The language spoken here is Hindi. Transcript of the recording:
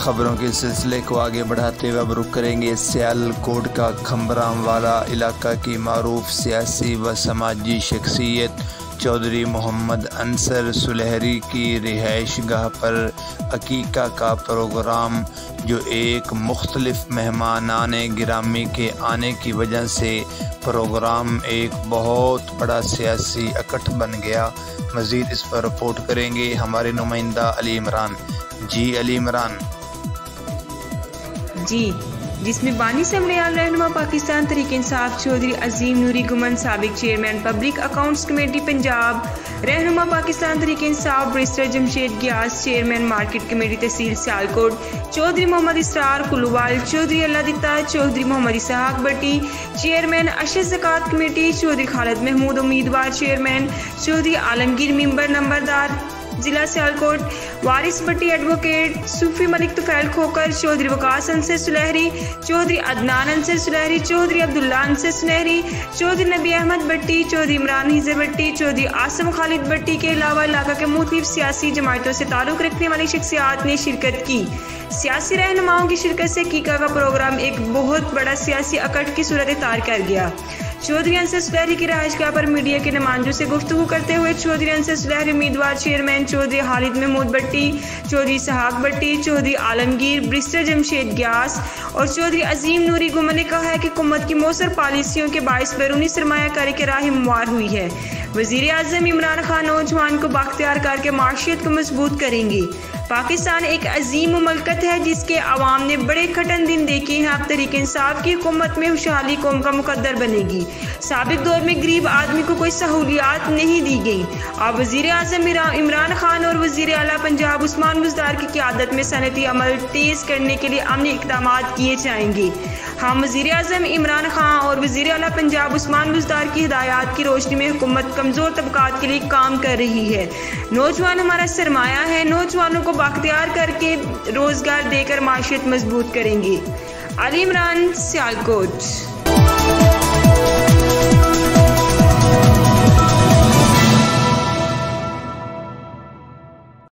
खबरों के सिलसिले को आगे बढ़ाते हुए अब रुख करेंगे सियालकोट का खम्बराम वाला इलाका की मारूफ सियासी व समाजी शख्सियत चौधरी मोहम्मद अंसर सुलहरी की रिहाइश गाह पर अकीका का प्रोग्राम, जो एक मुख्तलिफ मेहमानाने गिरामी के आने की वजह से प्रोग्राम एक बहुत बड़ा सियासी इकट्ठ बन गया। मज़ीद इस पर रिपोर्ट करेंगे हमारे नुमाइंदा अली इमरान। जी अली इमरान। जी, जिसमें बानी असम्बलीआल रहनुमा पाकिस्तान तहरीक इंसाफ चौधरी अजीम नूरी गुमन, साबिक chairman public accounts committee Punjab, रहनुमा Pakistan Tehreek Insaf barrister Jamshed Ghias, chairman market committee तहसील सियालकोट चौधरी मोहम्मद इसरार कुलूवाल, चौधरी अल्लाह दिता, चौधरी मोहम्मद इसहाक भट्टी, चेयरमैन अशद ज़कात कमेटी, चौधरी खालिद महमूद उम्मीदवार चेयरमैन, चौधरी आलमगीर मिंबर नंबरदार जिला सियालकोट, वारिस भट्टी एडवोकेट, सूफी मलिक तुफैल खोकर, चौधरी वकास अंसर सुलहरी, चौधरी अदनान अंसर सुलहरी, चौधरी अब्दुल्ला अंसर सुलहरी, चौधरी नबी अहमद भट्टी, चौधरी इमरान हिजर भट्टी, चौधरी आसम खालिद भट्टी के अलावा इलाका के मुख्तलिफ सियासी जमातों से ताल्लुक़ रखने वाली शख्सियात ने शिरकत की। सियासी रहनुमाओं की शिरकत से कीका का प्रोग्राम एक बहुत बड़ा सियासी इकट्ठ की सूरत इख्तियार कर गया। चौधरी अंसर सुलहरी की रिहाइशगाह पर मीडिया के नुमाइंदों से गुफ्तगू करते हुए चौधरी अंसर सुलहरी उम्मीदवार चेयरमैन, चौधरी खालिद महमूद भट्टी, चौधरी इसहाक भट्टी, चौधरी आलमगीर, बैरिस्टर जमशेद गियास और चौधरी अजीम नूरी गुमन ने कहा है कि हुकूमत की मौसर पॉलिसियों के बायस बैरूनी सरमायाकारी के राह हमवार हुई है। वज़ीर आज़म इमरान खान नौजवान को बाख्तियार करके माशियत को मजबूत करेंगे। पाकिस्तान एक अजीम मुमलकत है जिसके अवाम ने बड़े कठिन दिन देखे हैं। अब तहरीक इंसाफ की हुकूमत में खुशहाली कौम का मुकद्दर बनेगी। साबिक दौर में गरीब आदमी को कोई सहूलियात नहीं दी गई। अब वज़ीर आज़म इमरान खान और वज़ीर आला पंजाब उस्मान बुज़दार की क़यादत में सनती अमल तेज़ करने के लिए अमली इक़दाम किए जाएंगे। हम वज़ीर आज़म इमरान खान और वज़ीर आला पंजाब उस्मान बुज़दार की हिदायत की रोशनी में हुकूमत कमज़ोर तबकात के लिए काम कर रही है। नौजवान हमारा सरमाया है। नौजवानों को बाख्तियार करके रोज़गार देकर माशियत मजबूत करेंगे। अली इमरान, सियालकोट।